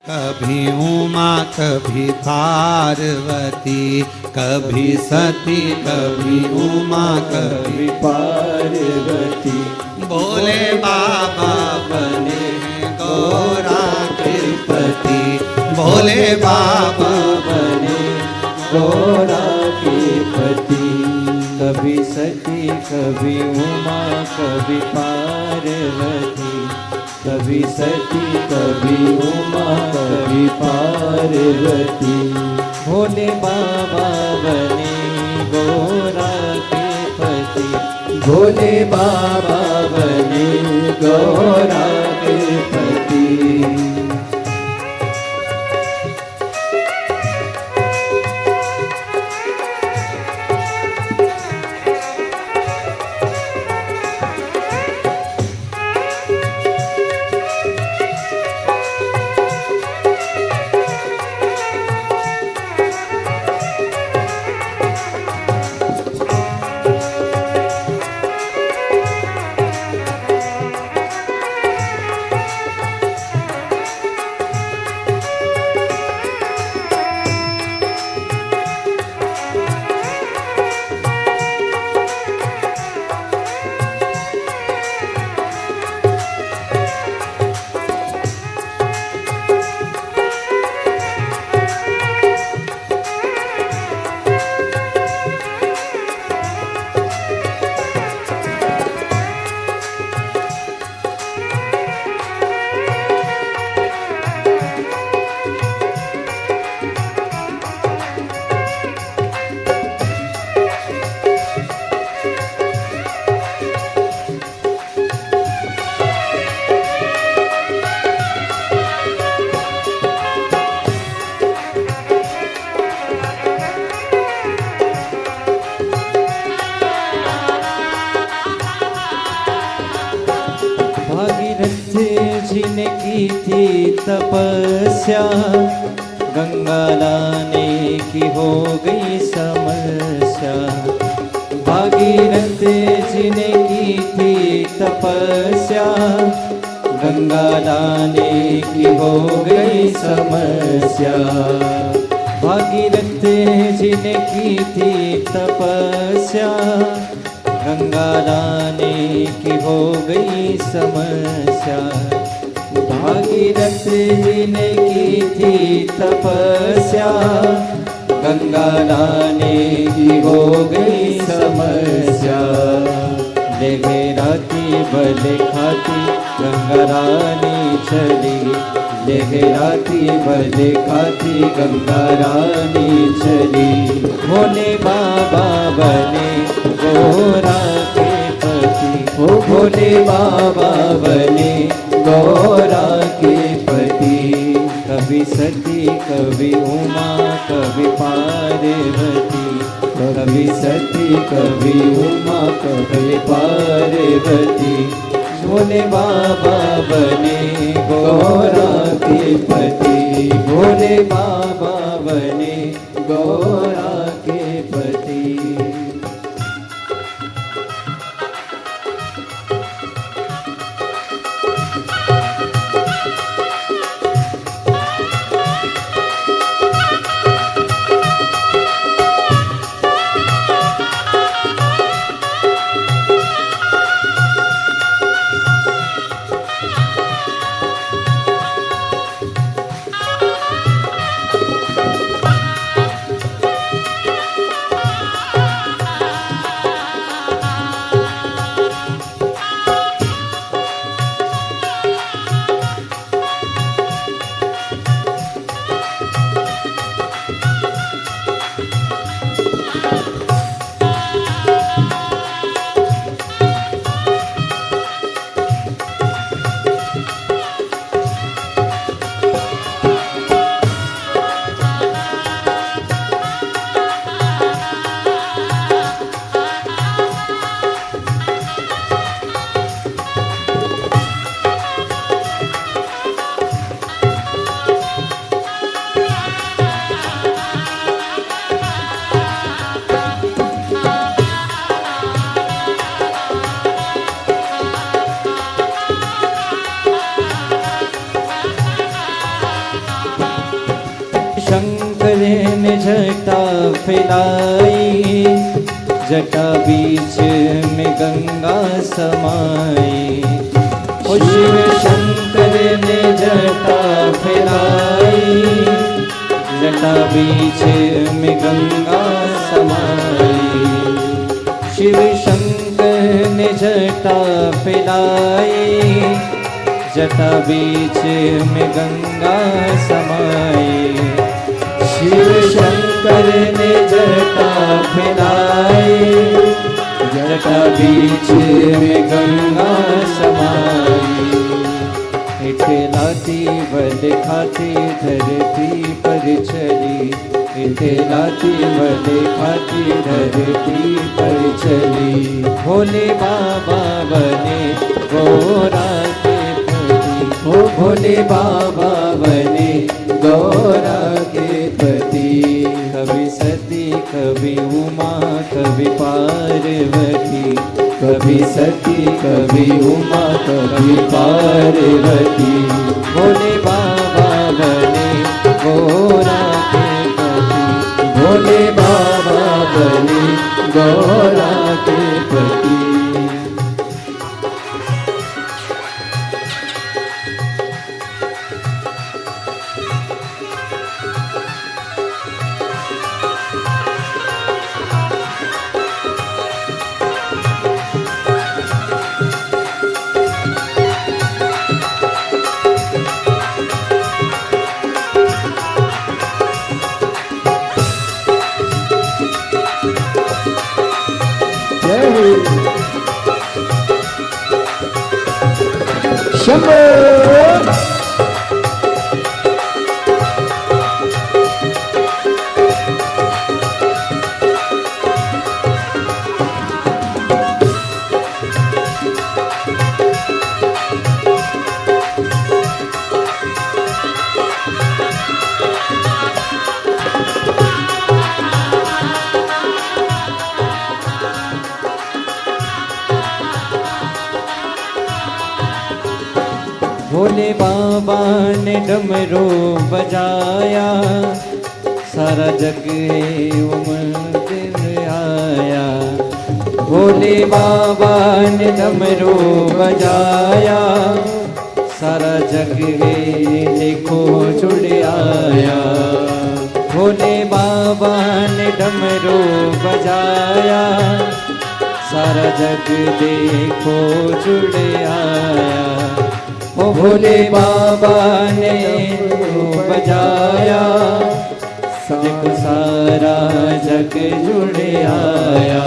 कभी उमा कभी पार्वती, कभी सती कभी उमा कभी पार्वती। भोले बाबा बने गौरा के पति, भोले बाबा बने गौरा के पति। कभी सती कभी उमा कभी पार्वती, कभी सती कभी उमा कभी पार्वती। भोले बाबा बने गौरा के पति, भोले बाबा बने गौरा के पति। जिने की थी तपस्या, गंगा लाने की हो गई समस्या। भागीरथ जिने की थी तपस्या, गंगा लाने की हो गई समस्या। भागीरथ जिने की थी तपस्या, गंगा लाने की हो गई समस्या। भागीरथ जिने की थी तपस्या, गंगा लाने की हो गई समस्या। लेगे राती बल खाती गंगा रानी चली, लेगे राती बल खाती गंगा रानी चली। भोले बाबा बने गौरा के पति, ओ भोले बाबा बने गौरा के पति। कभी सती कभी उमा कभी पार्वती, कभी सती कभी उमा कभी पार्वती। भोले बाबा बने गौरा के पति, भोले बाबा बने गौरा के पति। शंकर ने जटा फैलाई, जटा बीच में गंगा समाई। ओ शिव शंकर ने जटा फैलाई, जटा बीच में गंगा समाई। शिव शंकर ने जटा फैलाई, जटा बीच में गंगा समाई। शिव शंकर ने जटा फैलाई, जटा बीच में गंगा समाई। इठलाती बल खाती धरती पर चली, इठलाती बल खाती धरती पर चली। भोले बाबा बने गौरा के पति, ओ भोले बाबा बने गौरा के पति। कभी सती कभी उमा कभी पार्वती, कभी सती कभी उमा कभी पार्वती। भोले बाबा बने गौरा के पति, भोले बाबा बने गौरा के पति। भोले बाबा ने डमरू बजाया, सारा जग उमड़ आया। भोले बाबा ने डमरू बजाया, सारा जग देखो जुड़ आया। भोले बाबा ने डमरू बजाया, सारा जग देखो जुड़ आया। ओ भोले बाबा ने बजाया, देखो सारा जग जुड़ आया।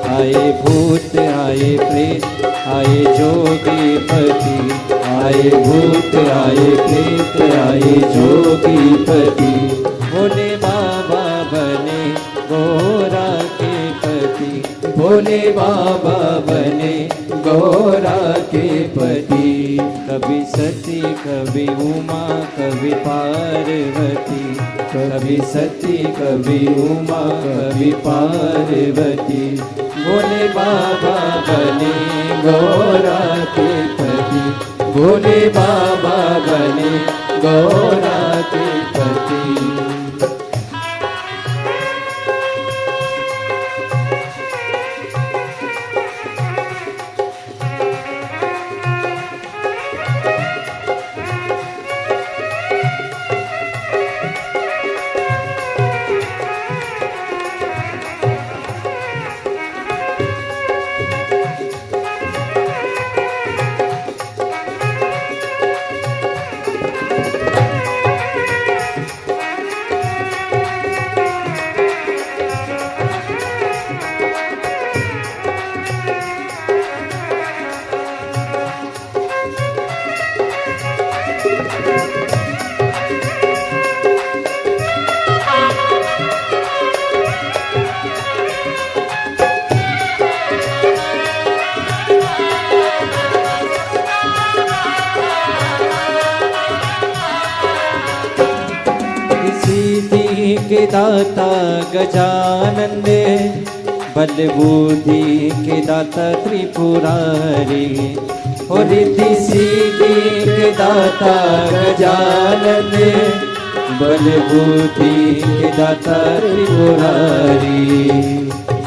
आए भूत आए प्रेत आए जोगी पति, आए भूत आए प्रेत आए जोगी पति। भोले बाबा बने गौरा के पति, भोले बाबा बने गौरा के पति। कभी सती कभी उमा कभी पार्वती, कभी सती कभी उमा कभी पार्वती। भोले बाबा बने गौरा के पति, भोले बाबा बने गौरा के पति। के दाता गजानंद, बल बुद्धि के दाता त्रिपुरारी। और रिद्धि सिद्धि के दाता गजानंद, बल बुद्धि के दाता त्रिपुरारी।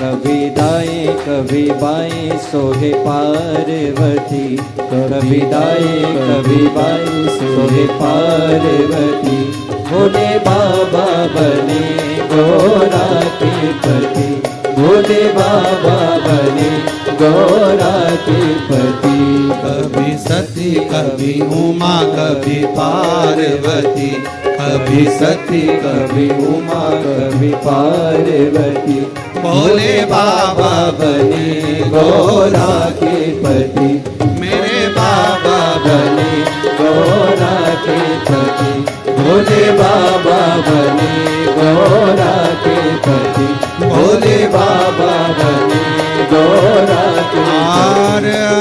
कभी दाएं कभी बाएं सोहे पार्वती, कभी दाएं कभी बाएं सोहे पार्वती। भोले बाबा बने गौरा के पति, भोले बाबा बने गौरा के पति। कभी सती कभी उमा कभी पार्वती, कभी सती कभी उमा कभी पार्वती। भोले बाबा बने गौरा के पति, मेरे बाबा बने गौरा के पति। भोले बाबा बने गौरा के पति, भोले बाबा बने गौरा के पति।